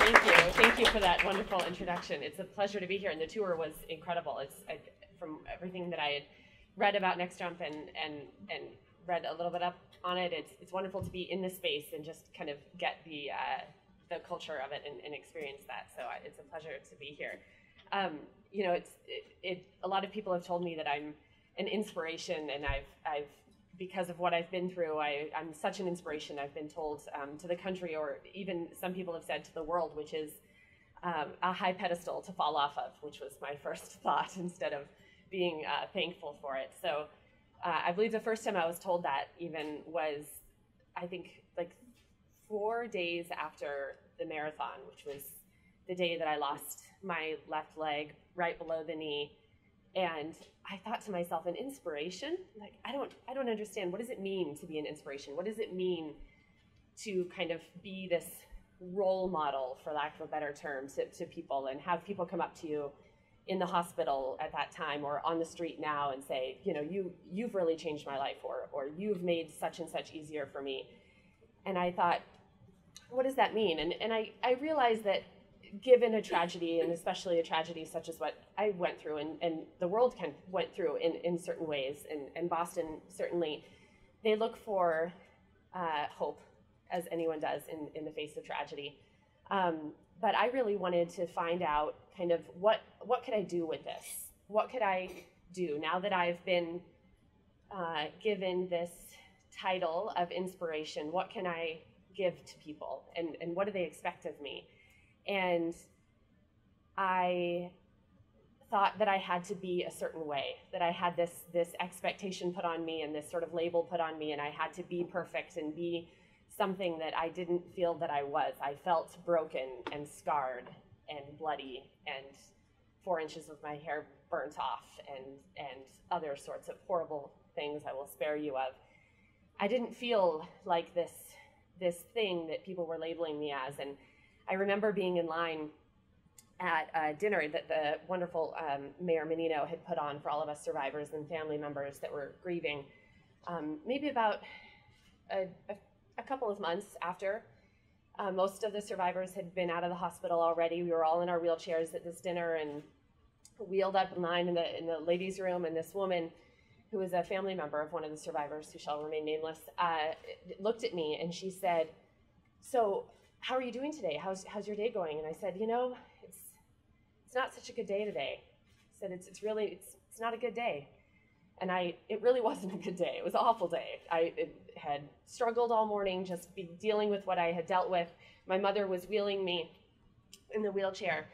Thank you. Thank you for that wonderful introduction. It's a pleasure to be here, and the tour was incredible. From everything that I had read about Next Jump and read a little bit up on it, it's wonderful to be in this space and just kind of get the culture of it and experience that. So it's a pleasure to be here. You know, a lot of people have told me that I'm an inspiration, and I've because of what I've been through, I'm such an inspiration, I've been told, to the country, or even some people have said to the world, which is a high pedestal to fall off of, which was my first thought, instead of being thankful for it. So I believe the first time I was told that even was, I think, like 4 days after the marathon, which was the day that I lost my left leg right below the knee. And I thought to myself, an inspiration? Like, I don't understand. What does it mean to be an inspiration? What does it mean to kind of be this role model, for lack of a better term, to people, and have people come up to you in the hospital at that time or on the street now and say, you know, you've really changed my life, or you've made such and such easier for me. And I thought, what does that mean? And I realized that given a tragedy, and especially a tragedy such as what I went through, and the world kind of went through in certain ways, and Boston certainly, they look for hope, as anyone does in the face of tragedy. But I really wanted to find out kind of what could I do with this? What could I do now that I've been given this title of inspiration? What can I give to people, and what do they expect of me? And I thought that I had to be a certain way, that I had this expectation put on me and this sort of label put on me, and I had to be perfect and be something that I didn't feel that I was. I felt broken and scarred and bloody, and 4 inches of my hair burnt off, and other sorts of horrible things I will spare you of. I didn't feel like this thing that people were labeling me as. And I remember being in line at a dinner that the wonderful Mayor Menino had put on for all of us survivors and family members that were grieving, maybe about a couple of months after. Most of the survivors had been out of the hospital already. We were all in our wheelchairs at this dinner and wheeled up in line in the ladies' room, and this woman, who was a family member of one of the survivors, who shall remain nameless, looked at me and she said, "So, how are you doing today? How's your day going?" And I said, "You know, it's not such a good day today." I said, it's not a good day. And it really wasn't a good day. It was an awful day. I had struggled all morning, just dealing with what I had dealt with. My mother was wheeling me in the wheelchair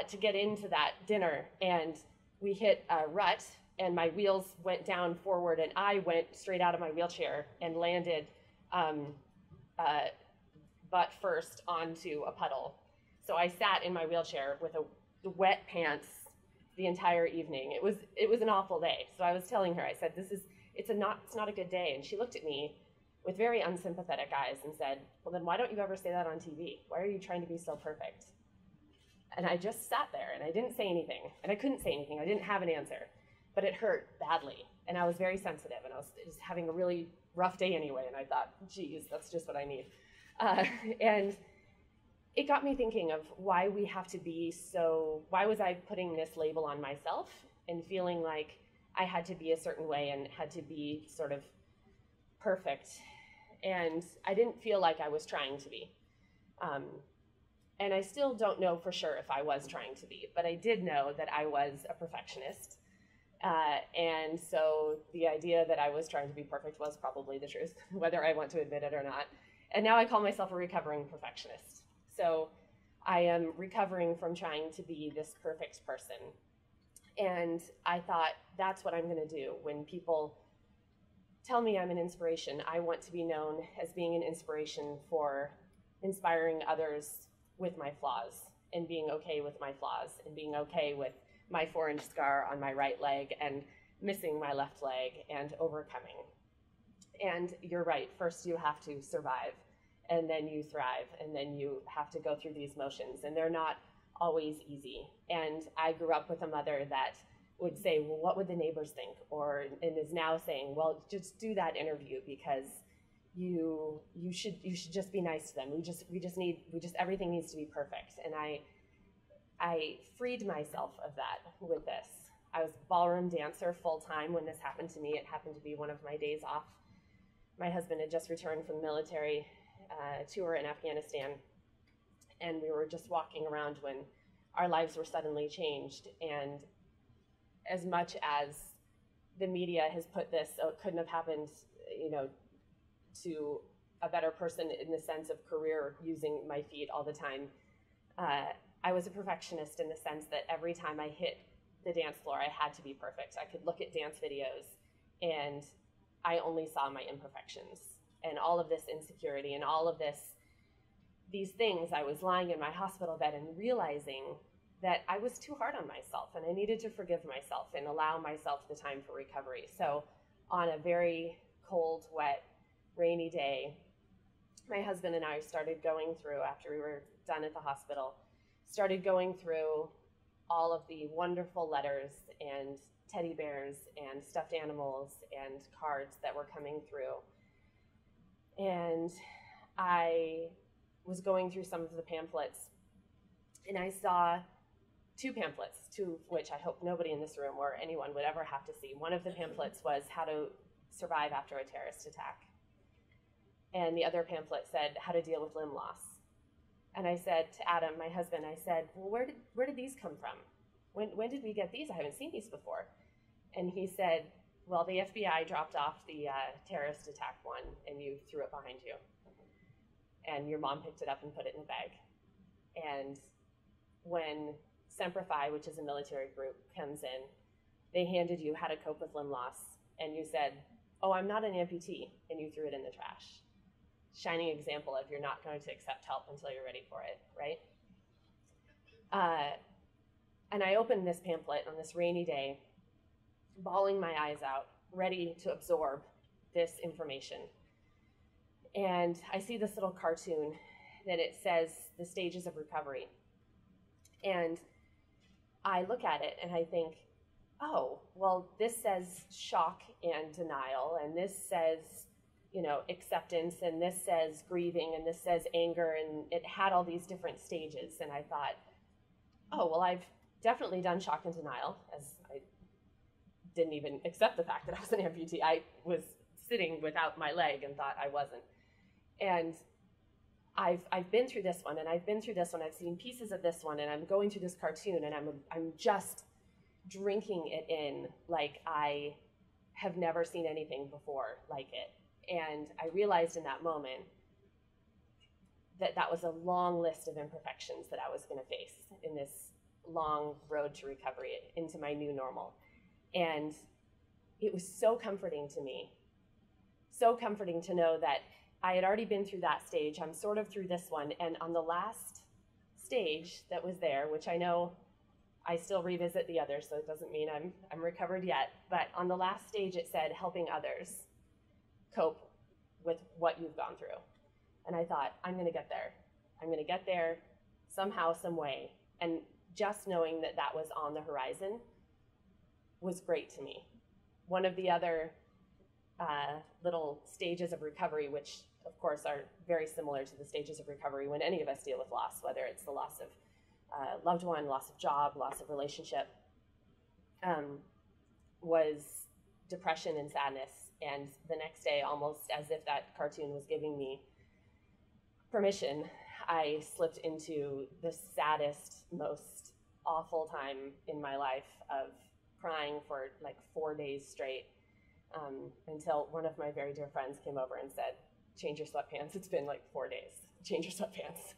to get into that dinner, and we hit a rut, and my wheels went down forward, and I went straight out of my wheelchair and landed butt first onto a puddle. So I sat in my wheelchair with wet pants the entire evening. It was an awful day. So I was telling her, I said, it's not a good day. And she looked at me with very unsympathetic eyes and said, "Well, then why don't you ever say that on TV? Why are you trying to be so perfect?" And I just sat there and I didn't say anything, and I couldn't say anything. I didn't have an answer, but it hurt badly. And I was very sensitive, and I was just having a really rough day anyway. And I thought, geez, that's just what I need. And it got me thinking of why we have to be so, why was I putting this label on myself and feeling like I had to be a certain way and had to be sort of perfect. And I didn't feel like I was trying to be. And I still don't know for sure if I was trying to be, but I did know that I was a perfectionist. And so the idea that I was trying to be perfect was probably the truth, whether I want to admit it or not. And now I call myself a recovering perfectionist. So I am recovering from trying to be this perfect person. And I thought, that's what I'm going to do. When people tell me I'm an inspiration, I want to be known as being an inspiration for inspiring others with my flaws, and being okay with my flaws, and being okay with my 4-inch scar on my right leg and missing my left leg and overcoming. And you're right, first you have to survive, and then you thrive, and then you have to go through these motions, and they're not always easy. And I grew up with a mother that would say, well, what would the neighbors think? And is now saying, well, just do that interview because you should just be nice to them. Everything needs to be perfect. And I freed myself of that with this. I was a ballroom dancer full time when this happened to me. It happened to be one of my days off. My husband had just returned from the military tour in Afghanistan, and we were just walking around when our lives were suddenly changed. And as much as the media has put this, oh, it couldn't have happened, to a better person in the sense of career using my feet all the time, I was a perfectionist in the sense that every time I hit the dance floor, I had to be perfect. I could look at dance videos and I only saw my imperfections and all of this insecurity and all of these things. I was lying in my hospital bed and realizing that I was too hard on myself and I needed to forgive myself and allow myself the time for recovery. So on a very cold, wet, rainy day, my husband and I started going through, after we were done at the hospital, started going through all of the wonderful letters and teddy bears and stuffed animals and cards that were coming through. And I was going through some of the pamphlets, and I saw two pamphlets, two of which I hope nobody in this room or anyone would ever have to see. One of the pamphlets was how to survive after a terrorist attack. And the other pamphlet said how to deal with limb loss. And I said to Adam, my husband, I said, well, where did these come from? When did we get these? I haven't seen these before. And he said, well, the FBI dropped off the terrorist attack one and you threw it behind you. And your mom picked it up and put it in a bag. And when Semper Fi, which is a military group, comes in, they handed you how to cope with limb loss. And you said, oh, I'm not an amputee. And you threw it in the trash. Shining example of you're not going to accept help until you're ready for it, right? And I opened this pamphlet on this rainy day, bawling my eyes out, ready to absorb this information. And I see this little cartoon that it says the stages of recovery. And I look at it and I think, oh, well, this says shock and denial, and this says, acceptance, and this says grieving, and this says anger, and it had all these different stages. And I thought, oh, well, I've definitely done shock and denial, as I didn't even accept the fact that I was an amputee. I was sitting without my leg and thought I wasn't. And I've been through this one, and I've been through this one. I've seen pieces of this one, and I'm going through this cartoon, and I'm just drinking it in like I have never seen anything before like it. And I realized in that moment that that was a long list of imperfections that I was going to face in this long road to recovery into my new normal. And it was so comforting to me, so comforting to know that I had already been through that stage. I'm sort of through this one. And on the last stage that was there, which I know I still revisit the others, so it doesn't mean I'm recovered yet. But on the last stage, it said helping others cope with what you've gone through. And I thought, I'm going to get there. I'm going to get there somehow, some way. And just knowing that that was on the horizon was great to me. One of the other little stages of recovery, which of course are very similar to the stages of recovery when any of us deal with loss, whether it's the loss of loved one, loss of job, loss of relationship, was depression and sadness. And the next day, almost as if that cartoon was giving me permission, I slipped into the saddest, most awful time in my life of crying for like 4 days straight, until one of my very dear friends came over and said, change your sweatpants. It's been like 4 days. Change your sweatpants.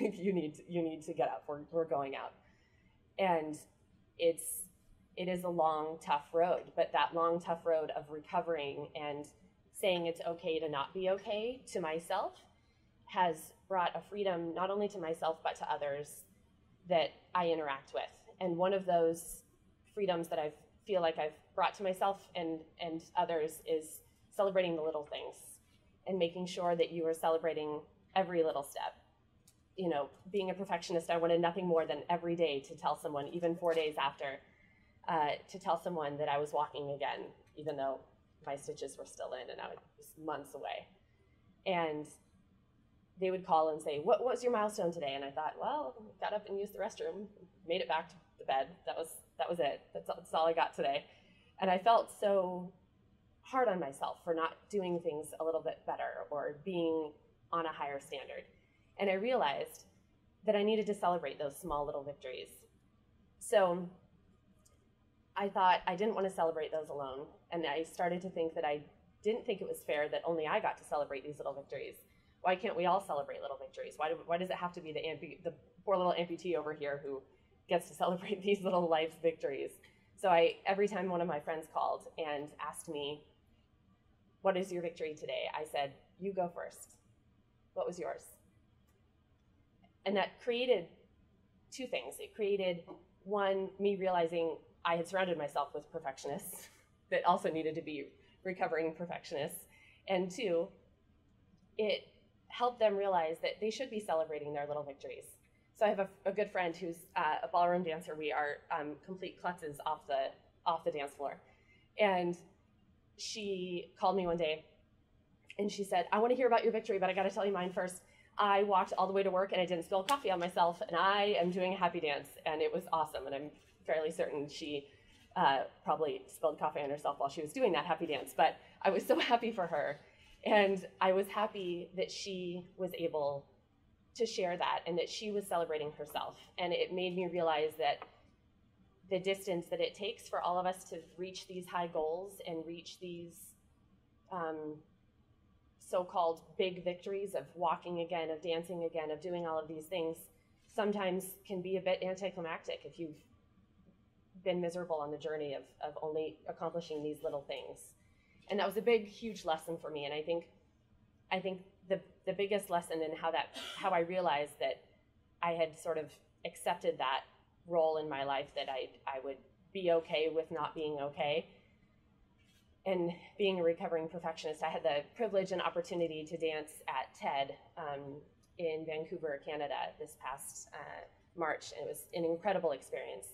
you need to get up. We're going out. And it is a long, tough road, but that long, tough road of recovering and saying it's okay to not be okay to myself has brought a freedom not only to myself, but to others that I interact with. And one of those freedoms that I feel like I've brought to myself and others is celebrating the little things and making sure that you are celebrating every little step. Being a perfectionist, I wanted nothing more than every day to tell someone, even 4 days after, to tell someone that I was walking again, even though my stitches were still in and I was months away. And they would call and say, what was your milestone today? And I thought, well, got up and used the restroom, made it back to the bed. That was it. That's all I got today. And I felt so hard on myself for not doing things a little bit better or being on a higher standard. And I realized that I needed to celebrate those small little victories. So I thought I didn't want to celebrate those alone. And I started to think that I didn't think it was fair that only I got to celebrate these little victories. Why can't we all celebrate little victories? Why does it have to be the poor little amputee over here who gets to celebrate these little life victories? So every time one of my friends called and asked me, what is your victory today? I said, you go first. What was yours? And that created two things. It created, one, me realizing I had surrounded myself with perfectionists that also needed to be recovering perfectionists. And two, it helped them realize that they should be celebrating their little victories. So I have a good friend who's a ballroom dancer. We are complete klutzes off the dance floor. And she called me one day and she said, I want to hear about your victory, but I got to tell you mine first. I walked all the way to work and I didn't spill coffee on myself, and I am doing a happy dance, and it was awesome. And I'm fairly certain she probably spilled coffee on herself while she was doing that happy dance, but I was so happy for her. And I was happy that she was able to share that and that she was celebrating herself. And it made me realize that the distance that it takes for all of us to reach these high goals and reach these so-called big victories of walking again, of dancing again, of doing all of these things, sometimes can be a bit anticlimactic if you've been miserable on the journey of only accomplishing these little things. And that was a big, huge lesson for me. And I think the biggest lesson in how I realized that I had sort of accepted that role in my life, that I would be okay with not being okay. And being a recovering perfectionist, I had the privilege and opportunity to dance at TED in Vancouver, Canada this past March. And it was an incredible experience.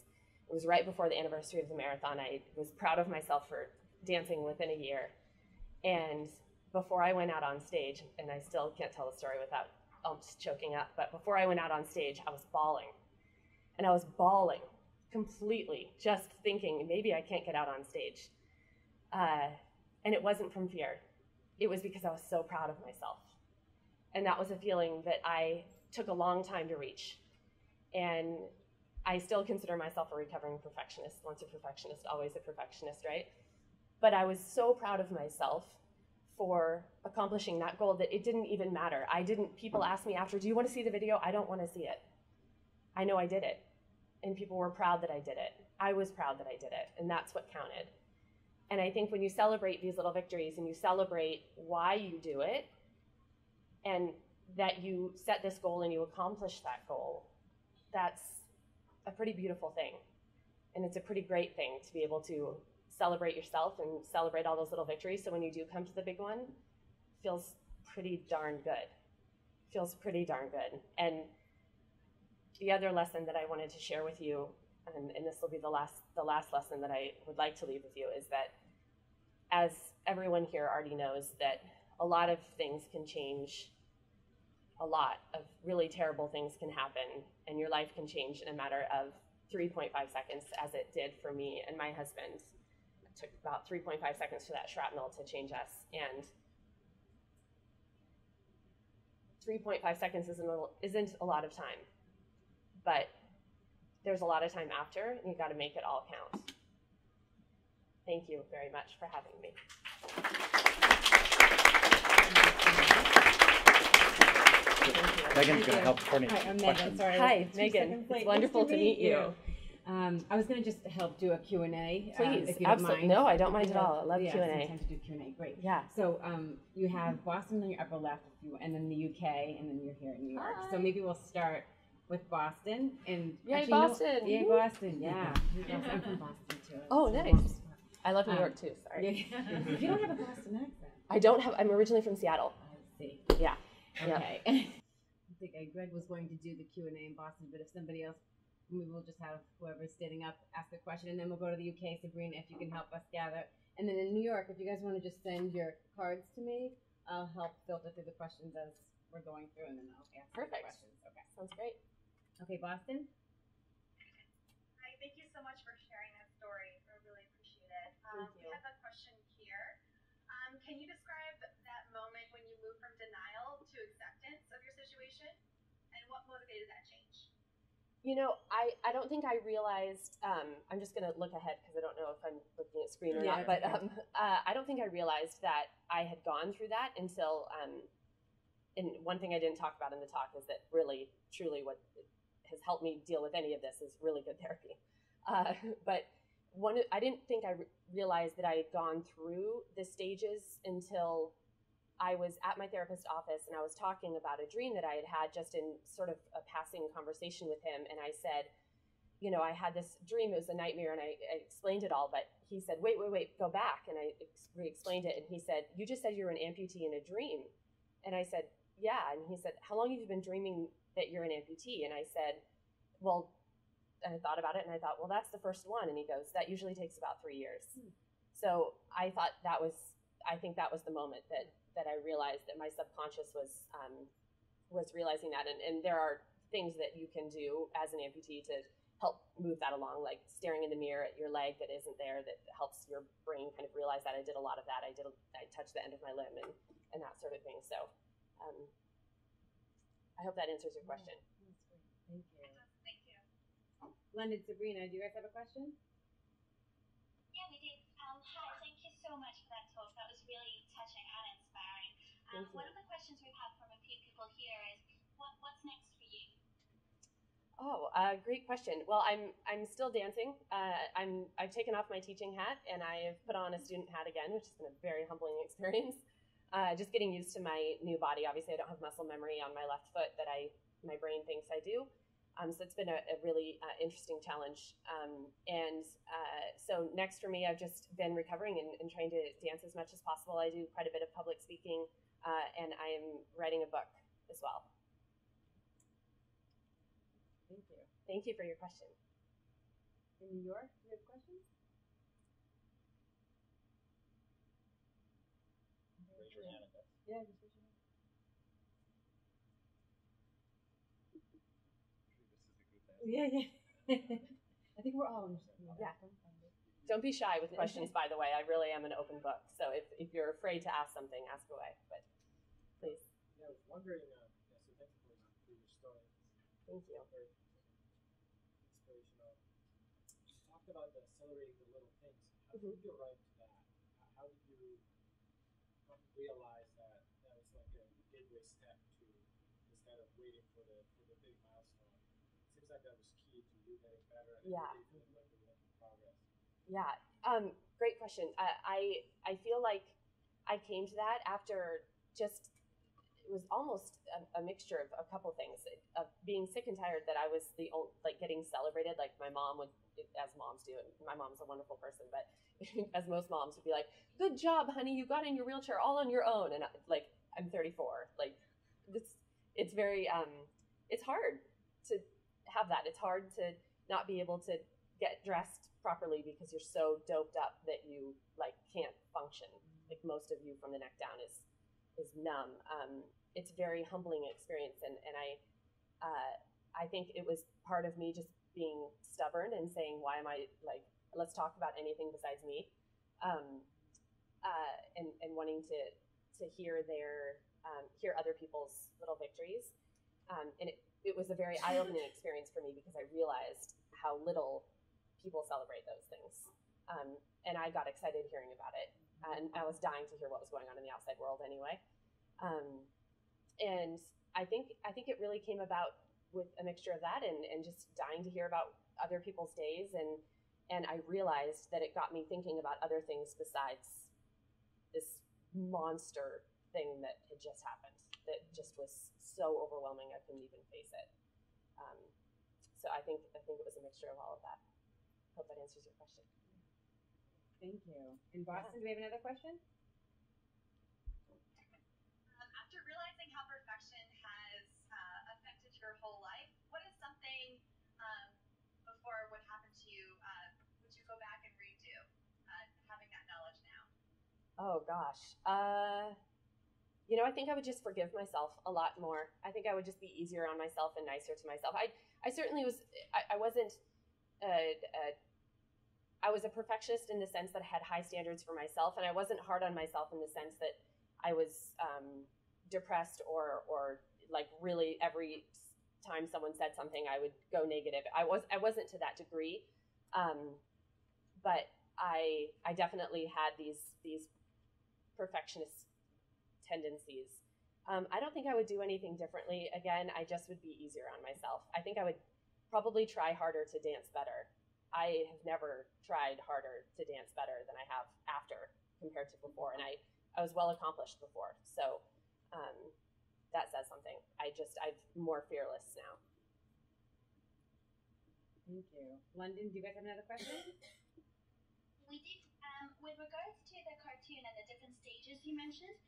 It was right before the anniversary of the marathon. I was proud of myself for dancing within a year. And before I went out on stage, and I still can't tell the story without almost choking up, but before I went out on stage, I was bawling. And I was bawling completely, just thinking, maybe I can't get out on stage. And it wasn't from fear. It was because I was so proud of myself. And that was a feeling that I took a long time to reach. And I still consider myself a recovering perfectionist. Once a perfectionist, always a perfectionist, right? But I was so proud of myself for accomplishing that goal that it didn't even matter. People asked me after, do you want to see the video? I don't want to see it. I know I did it. And people were proud that I did it. I was proud that I did it. And that's what counted. And I think when you celebrate these little victories and you celebrate why you do it, and that you set this goal and you accomplish that goal, that's a pretty beautiful thing. And it's a pretty great thing to be able to celebrate yourself and celebrate all those little victories. So when you do come to the big one, it feels pretty darn good. Feels pretty darn good. And the other lesson that I wanted to share with you, and this will be the last lesson that I would like to leave with you, is that as everyone here already knows, that a lot of things can change. A lot of really terrible things can happen, and your life can change in a matter of 3.5 seconds, as it did for me and my husband. It took about 3.5 seconds for that shrapnel to change us, and 3.5 seconds isn't a lot of time, but there's a lot of time after, and you got to make it all count. Thank you very much for having me. Megan's going to help coordinate. Hi, I'm Megan. Sorry. Hi, Megan. It's wonderful to meet you. I was going to just help do a Q&A. Please, if you absolutely. don't mind. No, I don't mind at all. I love Q&A. Sometimes you do Q&A. Great. Yeah. So you have Boston on your upper left, and then the UK, and then you're here in New York. Hi. So maybe we'll start with Boston. And Yay, actually, Boston. No, yay, Boston. Yeah. I'm from Boston, too. Oh, So nice. I love New York, too. Sorry. Yeah. You don't have a Boston accent. I'm originally from Seattle. I see. Yeah. Okay. I think Greg was going to do the Q&A in Boston, but if somebody else, maybe we'll just have whoever's standing up ask a question, and then we'll go to the UK. Sabrina, if you can help us gather. And then in New York, if you guys want to just send your cards to me, I'll help filter through the questions as we're going through, and then I'll answer the Perfect. questions. Okay. Sounds great. Okay, Boston. Hi, thank you so much for sharing that story. I really appreciate it. Thank We you. have a question here. Can you describe that moment when you moved from denial to acceptance of your situation, and what motivated that change? You know, I don't think I realized, I'm just going to look ahead because I don't know if I'm looking at screen or Yeah, not, but okay. I don't think I realized that I had gone through that until, and one thing I didn't talk about in the talk is that really, truly what has helped me deal with any of this is really good therapy. But I didn't think I realized that I had gone through the stages until I was at my therapist's office and I was talking about a dream that I had had just in sort of a passing conversation with him. And I said, you know, I had this dream, it was a nightmare, and I explained it all, but he said, wait, go back. And I re-explained it. And he said, you just said you're an amputee in a dream. And I said, yeah. And he said, how long have you been dreaming that you're an amputee? And I said, well, and I thought about it and I thought, well, that's the first one. And he goes, that usually takes about 3 years. So I thought I think that was the moment that I realized that my subconscious was realizing that. And there are things that you can do as an amputee to help move that along, like staring in the mirror at your leg that isn't there, that helps your brain kind of realize that. I did a lot of that. I touched the end of my limb and that sort of thing. So I hope that answers your question. That's great. Thank you. Thank you. London, Sabrina, do you guys have a question? Yeah, we did. Hi, thank you so much for that talk. That was really touching and inspiring. One of the questions we've had from a few people here is, what's next for you? Oh, great question. Well, I'm still dancing. I've taken off my teaching hat and I've put on a student hat again, which has been a very humbling experience. Just getting used to my new body. Obviously, I don't have muscle memory on my left foot that my brain thinks I do. So it's been a really interesting challenge. So next for me, I've just been recovering and trying to dance as much as possible. I do quite a bit of public speaking, and I am writing a book as well. Thank you. Thank you for your question. In New York, do you have questions? Raise your hand. Yeah, just raise your hand. This is a group that. Yeah. I think we're all interested. Yeah. Don't be shy with questions, by the way. I really am an open book. So if you're afraid to ask something, ask away. But please. Yeah, I was wondering, so thank you for your story. Thank you. Very inspirational. You talked about celebrating the little things. How did you arrive to that? How did you realize that was like a gateway step to, instead of waiting for the big milestone? It seems like that was key to you getting better and really feeling like you're making progress. Yeah. Great question. I feel like I came to that after just, it was almost a mixture of a couple things, of being sick and tired that I was getting celebrated, like my mom would, as moms do, and my mom's a wonderful person, but as most moms would be like, good job, honey, you got in your wheelchair all on your own. And I'm 34. It's very, it's hard to have that. It's hard to not be able to get dressed properly because you're so doped up that you can't function. Like most of you from the neck down is numb. It's a very humbling experience, and I think it was part of me just being stubborn and saying, why am I let's talk about anything besides me, and wanting to hear hear other people's little victories, and it was a very eye-opening experience for me because I realized how little people celebrate those things, and I got excited hearing about it, and I was dying to hear what was going on in the outside world anyway. And I think it really came about with a mixture of that and just dying to hear about other people's days, and I realized that it got me thinking about other things besides this monster thing that had just happened that just was so overwhelming I couldn't even face it. So I think it was a mixture of all of that. Hope that answers your question. Thank you. In Boston, do we have another question? After realizing how perfection has affected your whole life, what is something before what happened to you would you go back and redo, having that knowledge now? Oh gosh. I think I would just forgive myself a lot more. I think I would just be easier on myself and nicer to myself. I certainly was. I wasn't. I was a perfectionist in the sense that I had high standards for myself, and I wasn't hard on myself in the sense that I was depressed or like really every time someone said something I would go negative. I wasn't to that degree, but I definitely had these perfectionist tendencies. I don't think I would do anything differently. Again, I just would be easier on myself. I think I would probably try harder to dance better. I have never tried harder to dance better than I have after compared to before, and I was well accomplished before. So that says something. I'm more fearless now. Thank you. London, do you guys have another question? We did. With regards to the cartoon and the different stages you mentioned,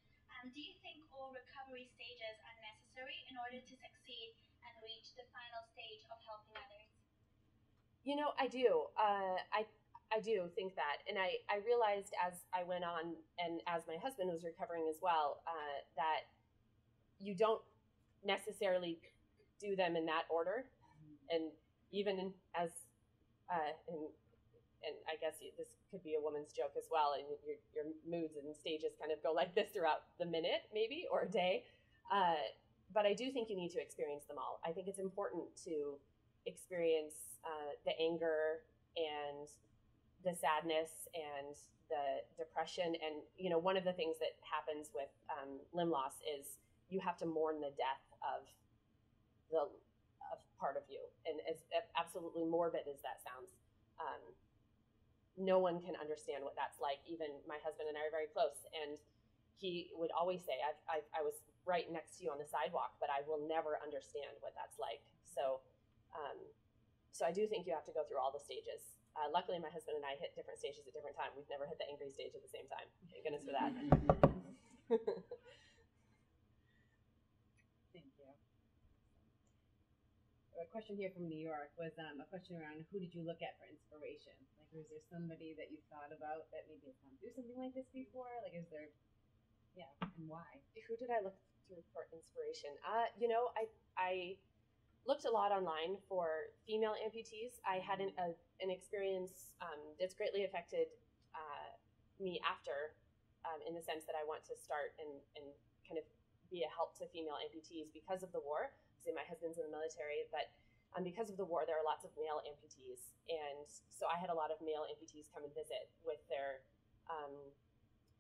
do you think all recovery stages are necessary in order to succeed and reach the final stage of helping others? I do. I do think that, and I realized as I went on, and as my husband was recovering as well, that you don't necessarily do them in that order, and even as and I guess this could be a woman's joke as well, and your moods and stages kind of go like this throughout the minute, maybe, or a day. But I do think you need to experience them all. I think it's important to experience the anger and the sadness and the depression. And, one of the things that happens with limb loss is you have to mourn the death of part of you. And as absolutely morbid as that sounds, no one can understand what that's like. Even my husband and I are very close, and he would always say, I was right next to you on the sidewalk, but I will never understand what that's like. So I do think you have to go through all the stages. Luckily, my husband and I hit different stages at different times. We've never hit the angry stage at the same time. Thank goodness for that. Thank you. A question here from New York was a question around who did you look at for inspiration? Like, was there somebody that you thought about that maybe has gone through something like this before? Like, is there, and why? Who did I look through for inspiration? I looked a lot online for female amputees. I had an experience that's greatly affected me after, in the sense that I want to start and kind of be a help to female amputees because of the war. So my husband's in the military, but because of the war, there are lots of male amputees. And so I had a lot of male amputees come and visit with their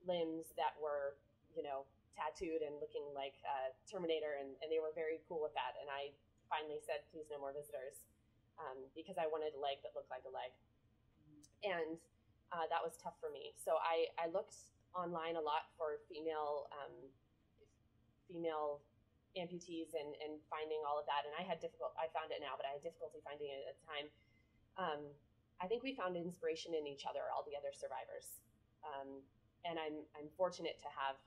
limbs that were, tattooed and looking like Terminator, and they were very cool with that. And I finally said, please, no more visitors, because I wanted a leg that looked like a leg. And that was tough for me. So I looked online a lot for female amputees and finding all of that. And I found it now, but I had difficulty finding it at the time. I think we found inspiration in each other, all the other survivors. And I'm fortunate to have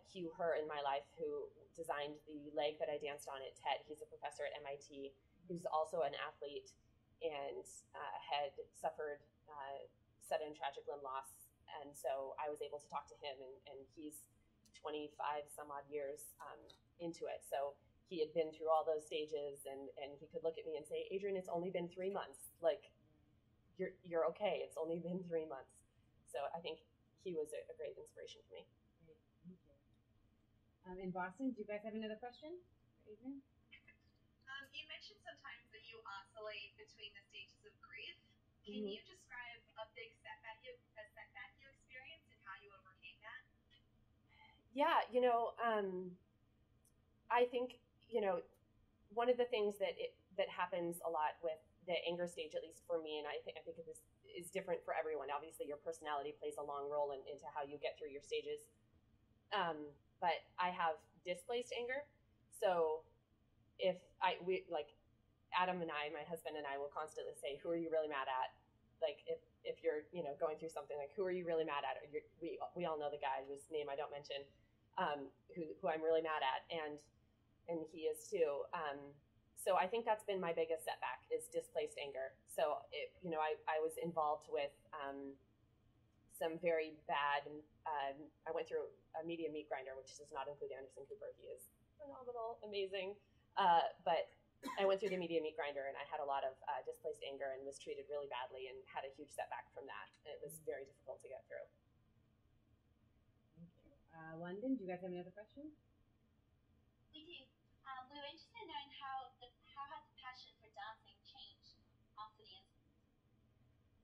Hugh Herr in my life, who designed the leg that I danced on at TED. He's a professor at MIT, who's also an athlete and had suffered sudden tragic limb loss. And so I was able to talk to him, and he's 25 some odd years into it. So he had been through all those stages, and he could look at me and say, Adrianne, it's only been 3 months. Like, you're okay. It's only been 3 months. So I think he was a great inspiration for me. Great, thank you. In Boston, do you guys have another question for Adrianne? You mentioned sometimes that you oscillate between the stages of grief. Can you describe a big setback you experienced and how you overcame that? Yeah, I think, one of the things that happens a lot with the anger stage, at least for me, and I think this is different for everyone. Obviously, your personality plays a long role into how you get through your stages. But I have displaced anger. So if Adam and I, my husband and I, will constantly say, who are you really mad at? Like, if you're, going through something, like, who are you really mad at? We all know the guy whose name I don't mention, who I'm really mad at. And he is too. So I think that's been my biggest setback, is displaced anger. So I was involved with some very bad. I went through a media meat grinder, which does not include Anderson Cooper. He is phenomenal, amazing. But I went through the media meat grinder, and I had a lot of displaced anger and was treated really badly and had a huge setback from that. It was very difficult to get through. Thank you. London, do you guys have any other questions? We do. We were interested in knowing how has the passion for dancing changed after the incident?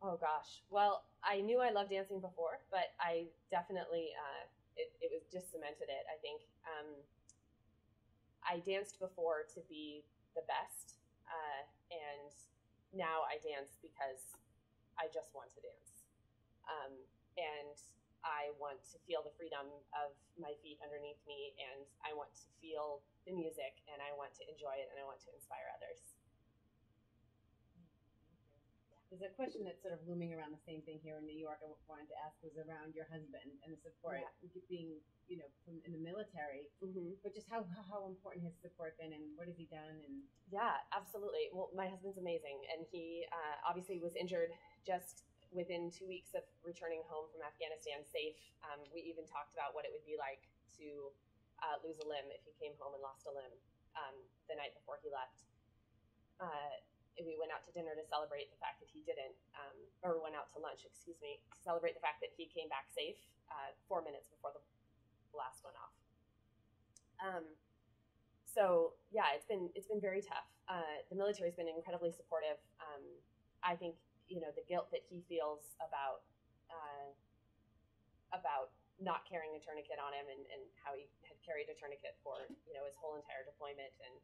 Oh gosh. Well, I knew I loved dancing before, but I definitely it was just cemented it. I think I danced before to be the best, and now I dance because I just want to dance, and I want to feel the freedom of my feet underneath me, and I want to feel the music, and I want to enjoy it, and I want to inspire others. There's a question that's sort of looming around the same thing here in New York. I wanted to ask was around your husband and the support, being in the military, but just how important has support been, and what has he done? And yeah, absolutely. Well, my husband's amazing, and he obviously was injured just within 2 weeks of returning home from Afghanistan safe. We even talked about what it would be like to lose a limb if he came home and lost a limb the night before he left. We went out to dinner to celebrate the fact that he didn't, or went out to lunch, excuse me, to celebrate the fact that he came back safe 4 minutes before the last went off. So yeah, it's been very tough. The military's been incredibly supportive. I think the guilt that he feels about not carrying a tourniquet on him, and how he had carried a tourniquet for his whole entire deployment, and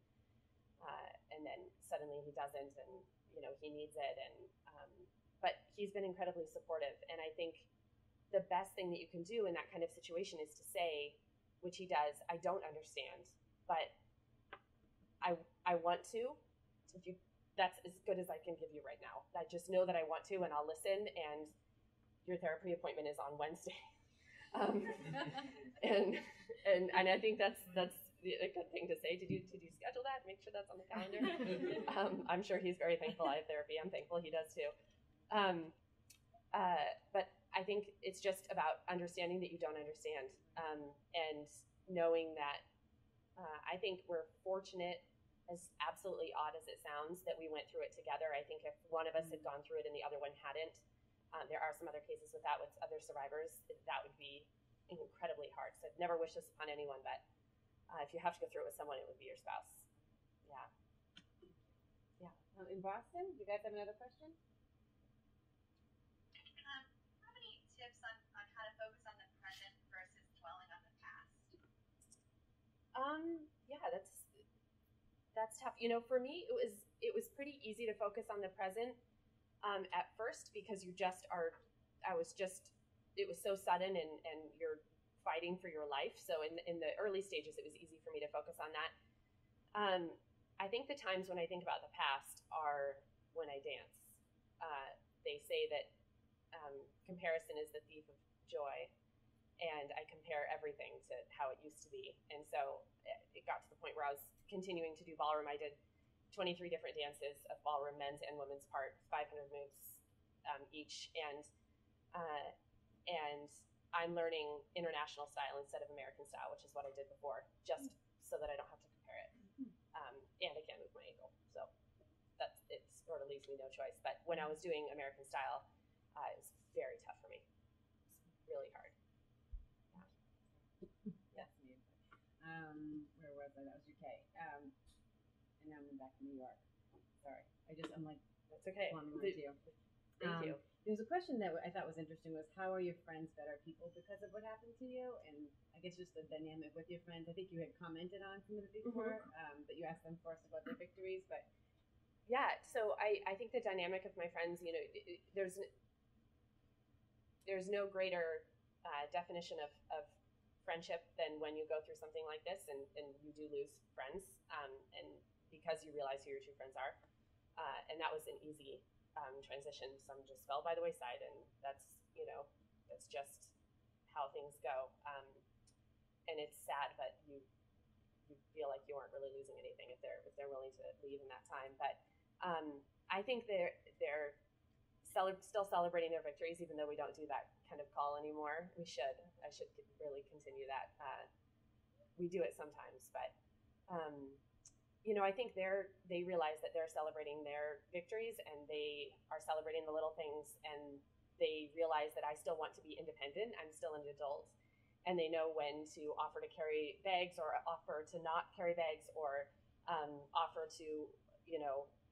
then suddenly he doesn't, and he needs it, and but he's been incredibly supportive, and I think the best thing that you can do in that kind of situation is to say, which he does, I don't understand, but I want to. That's as good as I can give you right now. I just know that I want to, and I'll listen, and your therapy appointment is on Wednesday. And I think that's a good thing to say. Did you schedule that? Make sure that's on the calendar. I'm sure he's very thankful I have therapy. I'm thankful he does too. But I think it's just about understanding that you don't understand, and knowing that I think we're fortunate, as absolutely odd as it sounds, that we went through it together. I think if one of us had gone through it and the other one hadn't, there are some other cases with that with other survivors, that would be incredibly hard. So I'd never wish this upon anyone, but if you have to go through it with someone, it would be your spouse. Yeah. Yeah. In Boston, do you guys have another question? How many tips on how to focus on the present versus dwelling on the past? Yeah, that's tough. For me, it was pretty easy to focus on the present at first, because it was so sudden, and you're fighting for your life. So in the early stages, it was easy for me to focus on that. I think the times when I think about the past are when I dance. They say that comparison is the thief of joy, and I compare everything to how it used to be. And so it got to the point where I was continuing to do ballroom. I did 23 different dances of ballroom, men's and women's part, 500 moves each, and I'm learning international style instead of American style, which is what I did before, just so that I don't have to compare it. And I can't move my ankle, so it sort of leaves me no choice. But when I was doing American style, it was very tough for me. It's really hard. Yeah. Where was I? That was UK. And now I'm back in New York. Sorry, I'm like, that's okay. Thank you. There's a question that I thought was interesting, was how are your friends better people because of what happened to you? And I guess just the dynamic with your friends. I think you had commented on some of it before, but you asked them first about their victories. But yeah, so I think the dynamic of my friends, there's no greater definition of friendship than when you go through something like this, and you do lose friends, and because you realize who your true friends are, and that was an easy transition. Some just fell by the wayside, and that's just how things go. And it's sad, but you feel like you aren't really losing anything if they're willing to leave in that time. But I think they're still celebrating their victories, even though we don't do that kind of call anymore. I should really continue that. We do it sometimes, but I think they realize that they're celebrating their victories, and they are celebrating the little things, and they realize that I still want to be independent. I'm still an adult, and they know when to offer to carry bags or offer to not carry bags, or offer to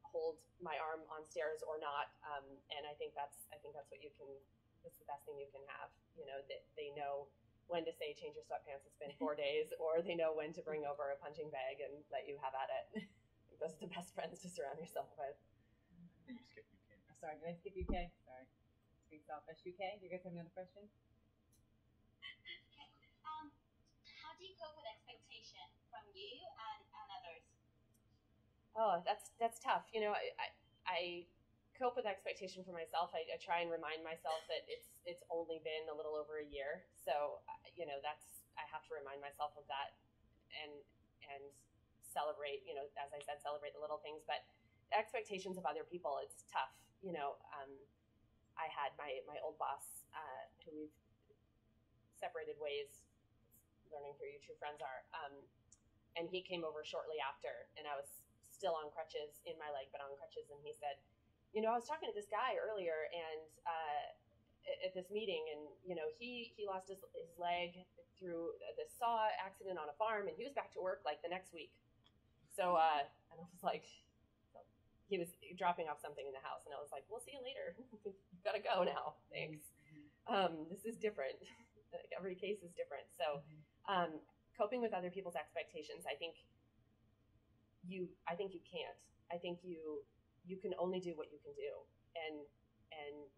hold my arm on stairs or not. And I think that's what you can. It's the best thing you can have. That they know when to say change your sweatpants, it's been 4 days, or they know when to bring over a punching bag and let you have at it. I think those are the best friends to surround yourself with. You skip UK. Sorry, did I skip UK? Sorry. Being selfish. UK, you guys have another question? Okay. How do you cope with expectation from you and others? Oh, that's tough. I cope with expectation for myself. I try and remind myself that it's only been a little over a year, so I have to remind myself of that, and celebrate. As I said, celebrate the little things. But the expectations of other people, it's tough. I had my old boss, who we've separated ways. Learning who your true friends are, and he came over shortly after, and I was still on crutches, in my leg, but on crutches, and he said, I was talking to this guy earlier, and at this meeting, and he lost his leg through this saw accident on a farm, and he was back to work like the next week. So and I was like, he was dropping off something in the house, and I was like, we'll see you later. You've got to go now. Thanks. This is different. Every case is different. So coping with other people's expectations, I think you can't. I think you can only do what you can do, and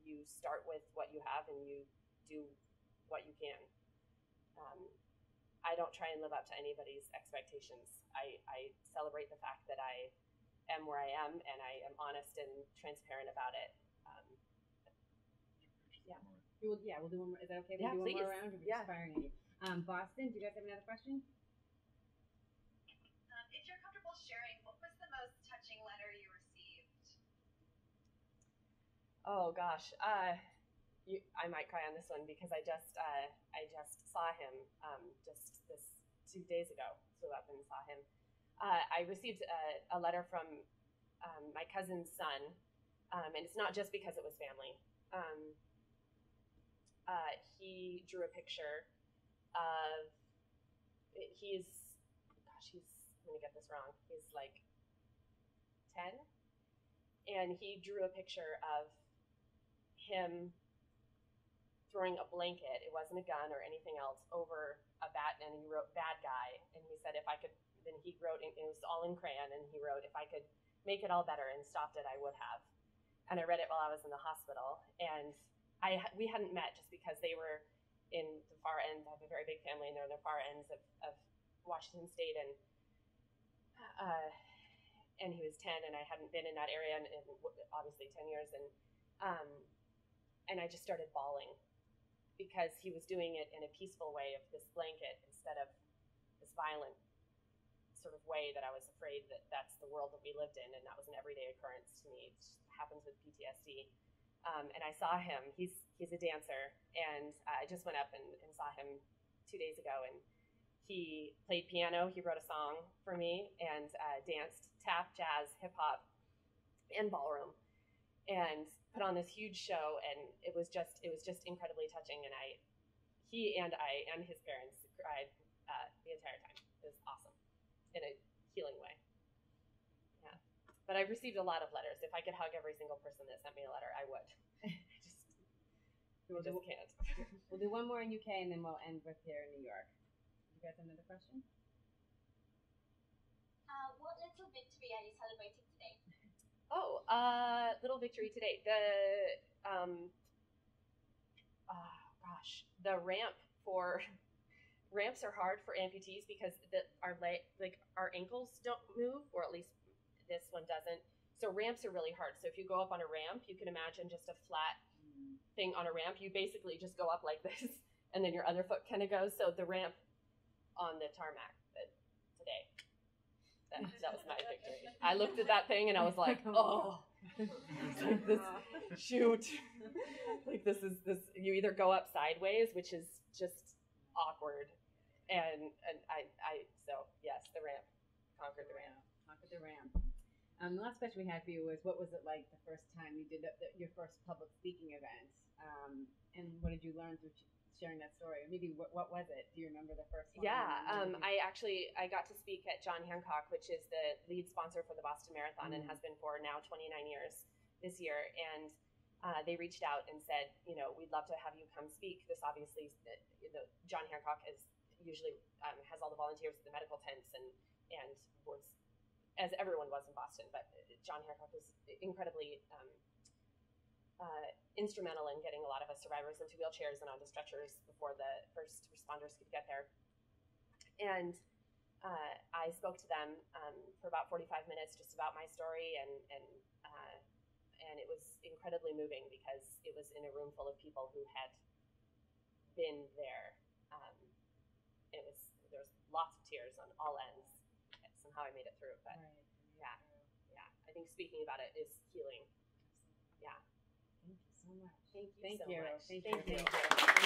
you start with what you have, and you do what you can. I don't try and live up to anybody's expectations. I celebrate the fact that I am where I am, and I am honest and transparent about it. We'll do one more. Is that okay? We'll do one more round. We're just firing at you. Boston, do you guys have another question? If you're comfortable sharing, what was the most touching letter you received? Oh gosh, I might cry on this one because I just saw him just this 2 days ago. Flew up and saw him. I received a letter from my cousin's son, and it's not just because it was family. He drew a picture of, I'm gonna get this wrong, he's like 10, and he drew a picture of him throwing a blanket, it wasn't a gun or anything else, over a bat, and he wrote "bad guy," and he said if I could, then he wrote, it was all in crayon, and he wrote, if I could make it all better and stopped it, I would have. And I read it while I was in the hospital, and we hadn't met just because they were in the far ends. I have a very big family, and they're in the far ends of Washington State, and he was 10, and I hadn't been in that area in obviously 10 years, and I just started bawling because he was doing it in a peaceful way of this blanket instead of this violent sort of way that I was afraid that that's the world that we lived in, and that was an everyday occurrence to me. It just happens with PTSD. And I saw him. He's a dancer, and I just went up and saw him 2 days ago, and he played piano. He wrote a song for me and danced tap, jazz, hip hop, and ballroom, and put on this huge show. And it was just incredibly touching. And he and his parents cried the entire time. It was awesome in a healing way. Yeah, but I've received a lot of letters. If I could hug every single person that sent me a letter, I would. I just can't. We'll do one more in UK, and then we'll end with here in New York. You guys have another question? What little victory are you celebrating today? Oh, little victory today. The ramps are hard for amputees because our ankles don't move, or at least this one doesn't. So ramps are really hard. So if you go up on a ramp, you can imagine just a flat thing on a ramp. You basically just go up like this, and then your other foot kind of goes. So the ramp on the tarmac today, That was my victory. I looked at that thing and I was like, oh, it's like this, shoot. Like this. You either go up sideways, which is just awkward, and so yes, the ramp, conquered the ramp. Conquered the ramp. The last question we had for you was, what was it like the first time you did your first public speaking event? And what did you learn through sharing that story? Or maybe what was it? Do you remember the first one? Yeah, I got to speak at John Hancock, which is the lead sponsor for the Boston Marathon and has been for now 29 years this year. And they reached out and said, we'd love to have you come speak. This obviously, John Hancock is usually has all the volunteers at the medical tents and was, as everyone was in Boston, but John Hancock was incredibly instrumental in getting a lot of us survivors into wheelchairs and onto stretchers before the first responders could get there. And I spoke to them for about 45 minutes just about my story, and it was incredibly moving because it was in a room full of people who had been there. There was lots of tears on all ends. Somehow I made it through, but yeah. I think speaking about it is healing. Yeah. Thank you so much. Thank you so much. Thank you.